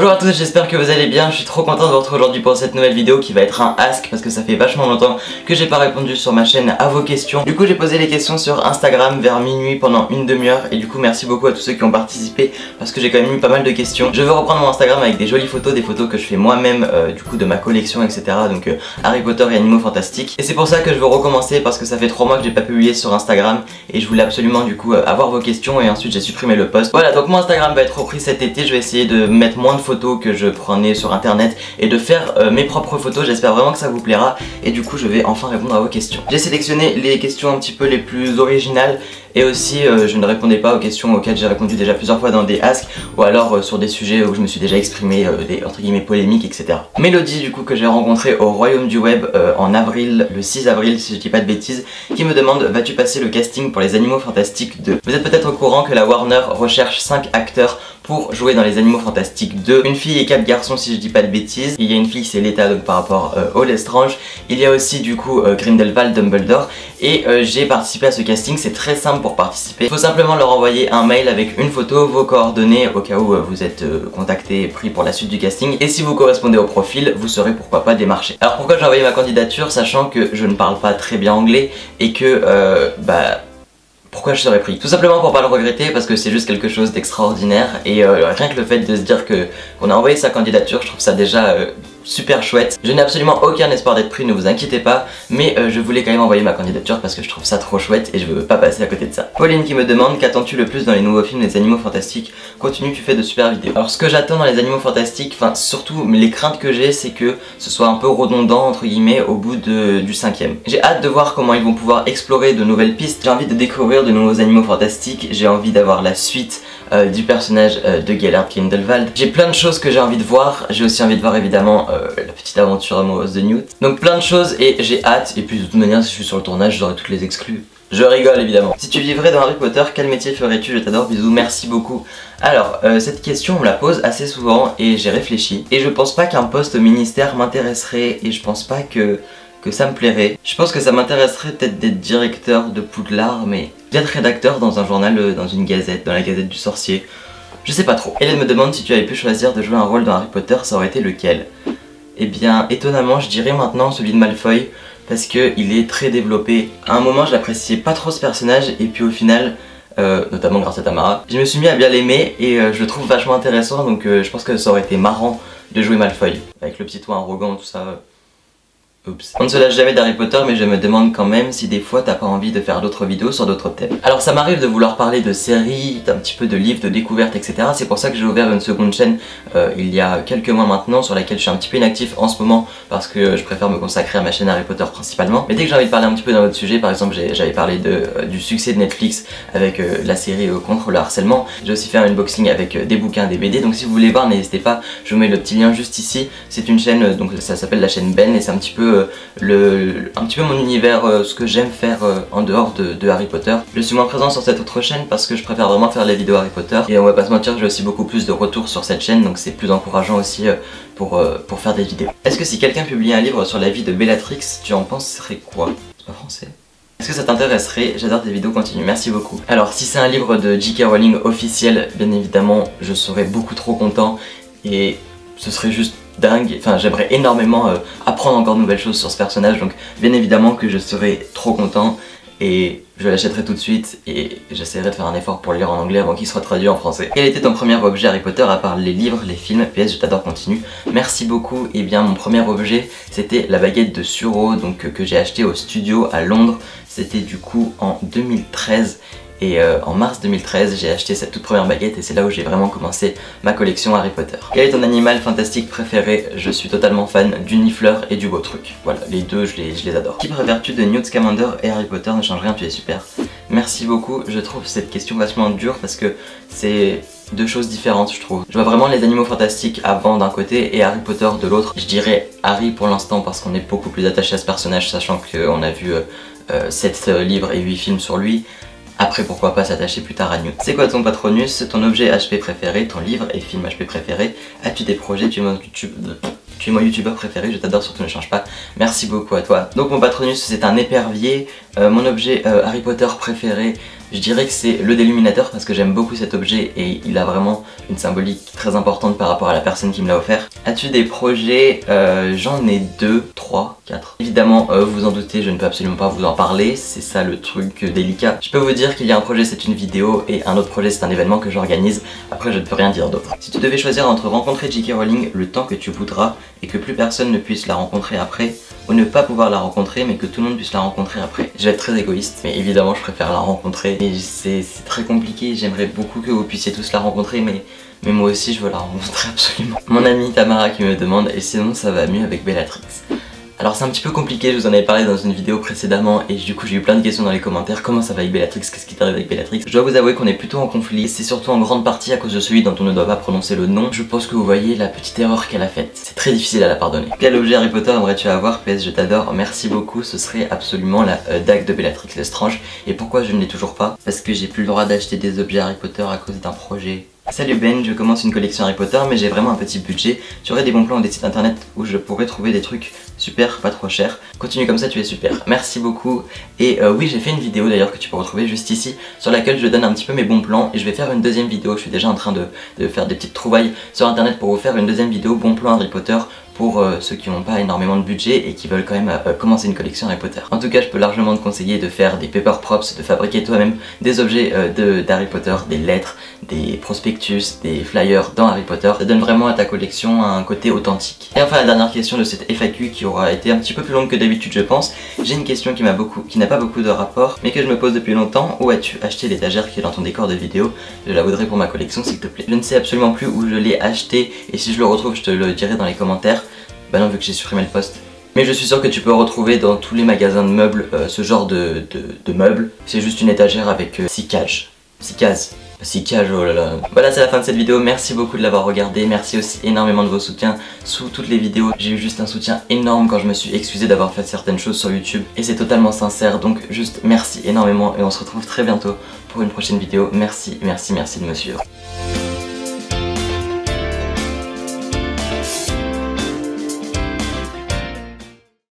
Bonjour à tous, j'espère que vous allez bien. Je suis trop content de vous retrouver aujourd'hui pour cette nouvelle vidéo qui va être un ask parce que ça fait vachement longtemps que j'ai pas répondu sur ma chaîne à vos questions. Du coup j'ai posé les questions sur Instagram vers minuit pendant une demi-heure et du coup merci beaucoup à tous ceux qui ont participé parce que j'ai quand même eu pas mal de questions. Je veux reprendre mon Instagram avec des jolies photos, des photos que je fais moi-même du coup de ma collection etc. Donc Harry Potter et Animaux Fantastiques. Et c'est pour ça que je veux recommencer parce que ça fait 3 mois que j'ai pas publié sur Instagram et je voulais absolument du coup avoir vos questions et ensuite j'ai supprimé le post. Voilà, donc mon Instagram va être repris cet été, je vais essayer de mettre moins de photos que je prenais sur internet et de faire mes propres photos. J'espère vraiment que ça vous plaira et du coup je vais enfin répondre à vos questions. J'ai sélectionné les questions un petit peu les plus originales et aussi je ne répondais pas aux questions auxquelles j'ai répondu déjà plusieurs fois dans des asks ou alors sur des sujets où je me suis déjà exprimé, des entre guillemets polémiques etc. Mélodie du coup que j'ai rencontrée au Royaume du Web en avril, le 6 avril si je dis pas de bêtises, qui me demande: vas-tu passer le casting pour les Animaux Fantastiques 2? Vous êtes peut-être au courant que la Warner recherche 5 acteurs pour jouer dans les Animaux Fantastiques 2, une fille et 4 garçons si je dis pas de bêtises. Il y a une fille, c'est Leta, donc par rapport au Lestrange. Il y a aussi du coup Grindelwald, Dumbledore, et j'ai participé à ce casting. C'est très simple pour participer, il faut simplement leur envoyer un mail avec une photo, vos coordonnées au cas où vous êtes contacté et pris pour la suite du casting, et si vous correspondez au profil, vous serez pourquoi pas démarché. Alors pourquoi j'ai envoyé ma candidature, sachant que je ne parle pas très bien anglais et que pourquoi je serais pris? Tout simplement pour pas le regretter, parce que c'est juste quelque chose d'extraordinaire et rien que le fait de se dire qu'on a envoyé sa candidature, je trouve ça déjà super chouette. Je n'ai absolument aucun espoir d'être pris, ne vous inquiétez pas, mais je voulais quand même envoyer ma candidature parce que je trouve ça trop chouette et je veux pas passer à côté de ça. Pauline qui me demande: qu'attends-tu le plus dans les nouveaux films des Animaux Fantastiques? Continue, tu fais de super vidéos. Alors ce que j'attends dans les Animaux Fantastiques, enfin surtout les craintes que j'ai, c'est que ce soit un peu redondant entre guillemets au bout du 5e. J'ai hâte de voir comment ils vont pouvoir explorer de nouvelles pistes, j'ai envie de découvrir de nouveaux Animaux Fantastiques, j'ai envie d'avoir la suite du personnage de Gellert Grindelwald. J'ai plein de choses que j'ai envie de voir, j'ai aussi envie de voir évidemment la petite aventure amoureuse de Newt. Donc plein de choses et j'ai hâte, et puis de toute manière si je suis sur le tournage j'aurai toutes les exclus. Je rigole évidemment. Si tu vivrais dans Harry Potter, quel métier ferais-tu? Je t'adore, bisous, merci beaucoup. Alors, cette question on me la pose assez souvent et j'ai réfléchi. Et je pense pas qu'un poste au ministère m'intéresserait et je pense pas que ça me plairait. Je pense que ça m'intéresserait peut-être d'être directeur de Poudlard, mais d'être rédacteur dans un journal, dans une gazette, dans la Gazette du Sorcier. Je sais pas trop. Hélène me demande: si tu avais pu choisir de jouer un rôle dans Harry Potter, ça aurait été lequel? Eh bien, étonnamment, je dirais maintenant celui de Malfoy, parce qu'il est très développé. À un moment, je l'appréciais pas trop ce personnage, et puis au final, notamment grâce à Tamara, je me suis mis à bien l'aimer, et je le trouve vachement intéressant, donc je pense que ça aurait été marrant de jouer Malfoy. Avec le petit ton arrogant, tout ça. Oups. On ne se lâche jamais d'Harry Potter, mais je me demande quand même si des fois t'as pas envie de faire d'autres vidéos sur d'autres thèmes. Alors ça m'arrive de vouloir parler de séries, d'un petit peu de livres, de découvertes, etc. C'est pour ça que j'ai ouvert une seconde chaîne il y a quelques mois maintenant, sur laquelle je suis un petit peu inactif en ce moment parce que je préfère me consacrer à ma chaîne Harry Potter principalement. Mais dès que j'ai envie de parler un petit peu d'un autre sujet, par exemple j'avais parlé du succès de Netflix avec la série Contre le harcèlement. J'ai aussi fait un unboxing avec des bouquins, des BD, donc si vous voulez voir n'hésitez pas, je vous mets le petit lien juste ici. C'est une chaîne, donc ça s'appelle la chaîne Ben et c'est un petit peu mon univers, ce que j'aime faire en dehors de Harry Potter. Je suis moins présent sur cette autre chaîne parce que je préfère vraiment faire les vidéos Harry Potter et on va pas se mentir, j'ai aussi beaucoup plus de retours sur cette chaîne, donc c'est plus encourageant aussi pour faire des vidéos. Est-ce que si quelqu'un publiait un livre sur la vie de Bellatrix, tu en penserais quoi? C'est pas français. Est-ce que ça t'intéresserait? J'adore tes vidéos, continue, merci beaucoup. Alors si c'est un livre de J.K. Rowling officiel, bien évidemment je serais beaucoup trop content et ce serait juste dingue, enfin j'aimerais énormément apprendre encore de nouvelles choses sur ce personnage, donc bien évidemment que je serais trop content et je l'achèterai tout de suite et j'essaierai de faire un effort pour le lire en anglais avant qu'il soit traduit en français. Quel était ton premier objet Harry Potter à part les livres, les films? PS, je t'adore, continue. Merci beaucoup. Et bien mon premier objet c'était la baguette de Suro, donc que j'ai acheté au studio à Londres. C'était du coup en 2013. Et en mars 2013, j'ai acheté cette toute première baguette et c'est là où j'ai vraiment commencé ma collection Harry Potter. Quel est ton animal fantastique préféré? Je suis totalement fan du Nifleur et du Beau-Truc. Voilà, les deux, je les adore. Qui préfères-tu de Newt Scamander et Harry Potter? Ne change rien, tu es super. Merci beaucoup. Je trouve cette question vachement dure parce que c'est deux choses différentes, je trouve. Je vois vraiment les Animaux Fantastiques avant d'un côté et Harry Potter de l'autre. Je dirais Harry pour l'instant parce qu'on est beaucoup plus attaché à ce personnage, sachant qu'on a vu 7 livres et 8 films sur lui. Après pourquoi pas s'attacher plus tard à Newt. C'est quoi ton Patronus, ton objet HP préféré, ton livre et film HP préféré? As-tu des projets? Tu es mon youtubeur préféré, je t'adore, surtout ne change pas. Merci beaucoup à toi. Donc mon Patronus c'est un épervier, mon objet Harry Potter préféré Je dirais que c'est le déluminateur parce que j'aime beaucoup cet objet et il a vraiment une symbolique très importante par rapport à la personne qui me l'a offert. As-tu des projets? J'en ai 2, 3, 4. Évidemment, vous vous en doutez, je ne peux absolument pas vous en parler, c'est ça le truc délicat. Je peux vous dire qu'il y a un projet, c'est une vidéo, et un autre projet, c'est un événement que j'organise. Après, je ne peux rien dire d'autre. Si tu devais choisir entre rencontrer J.K. Rowling le temps que tu voudras et que plus personne ne puisse la rencontrer après, ou ne pas pouvoir la rencontrer mais que tout le monde puisse la rencontrer après. Je vais être très égoïste, mais évidemment je préfère la rencontrer. Et c'est très compliqué, j'aimerais beaucoup que vous puissiez tous la rencontrer, mais moi aussi je veux la rencontrer absolument. Mon amie Tamara qui me demande, et sinon ça va mieux avec Bellatrix? Alors c'est un petit peu compliqué, je vous en avais parlé dans une vidéo précédemment et du coup j'ai eu plein de questions dans les commentaires. Comment ça va avec Bellatrix? Qu'est-ce qui t'arrive avec Bellatrix? Je dois vous avouer qu'on est plutôt en conflit. C'est surtout en grande partie à cause de celui dont on ne doit pas prononcer le nom. Je pense que vous voyez la petite erreur qu'elle a faite. C'est très difficile à la pardonner. Quel objet Harry Potter aimerais-tu avoir? PS, je t'adore, merci beaucoup. Ce serait absolument la dague de Bellatrix Lestrange. Et pourquoi je ne l'ai toujours pas? Parce que j'ai plus le droit d'acheter des objets Harry Potter à cause d'un projet. Salut Ben, je commence une collection Harry Potter mais j'ai vraiment un petit budget. Tu aurais des bons plans ou des sites internet où je pourrais trouver des trucs super, pas trop chers. Continue comme ça, tu es super. Merci beaucoup. Et oui, j'ai fait une vidéo d'ailleurs que tu peux retrouver juste ici, sur laquelle je donne un petit peu mes bons plans. Et je vais faire une deuxième vidéo, je suis déjà en train de faire des petites trouvailles sur internet pour vous faire une deuxième vidéo bons plans Harry Potter pour ceux qui n'ont pas énormément de budget et qui veulent quand même commencer une collection Harry Potter. En tout cas, je peux largement te conseiller de faire des paper props, de fabriquer toi-même des objets d'Harry Potter, des lettres, des prospectus, des flyers dans Harry Potter. Ça donne vraiment à ta collection un côté authentique. Et enfin, la dernière question de cette FAQ qui aura été un petit peu plus longue que d'habitude je pense. J'ai une question qui n'a pas beaucoup de rapport mais que je me pose depuis longtemps. Où as-tu acheté l'étagère qui est dans ton décor de vidéo? Je la voudrais pour ma collection s'il te plaît. Je ne sais absolument plus où je l'ai acheté et si je le retrouve je te le dirai dans les commentaires. Bah non, vu que j'ai supprimé le post. Mais je suis sûr que tu peux retrouver dans tous les magasins de meubles ce genre de meubles. C'est juste une étagère avec 6 cages. 6 cases. 6 cages, oh là là. Voilà, c'est la fin de cette vidéo. Merci beaucoup de l'avoir regardé. Merci aussi énormément de vos soutiens sous toutes les vidéos. J'ai eu juste un soutien énorme quand je me suis excusé d'avoir fait certaines choses sur YouTube. Et c'est totalement sincère. Donc juste merci énormément. Et on se retrouve très bientôt pour une prochaine vidéo. Merci, merci, merci de me suivre.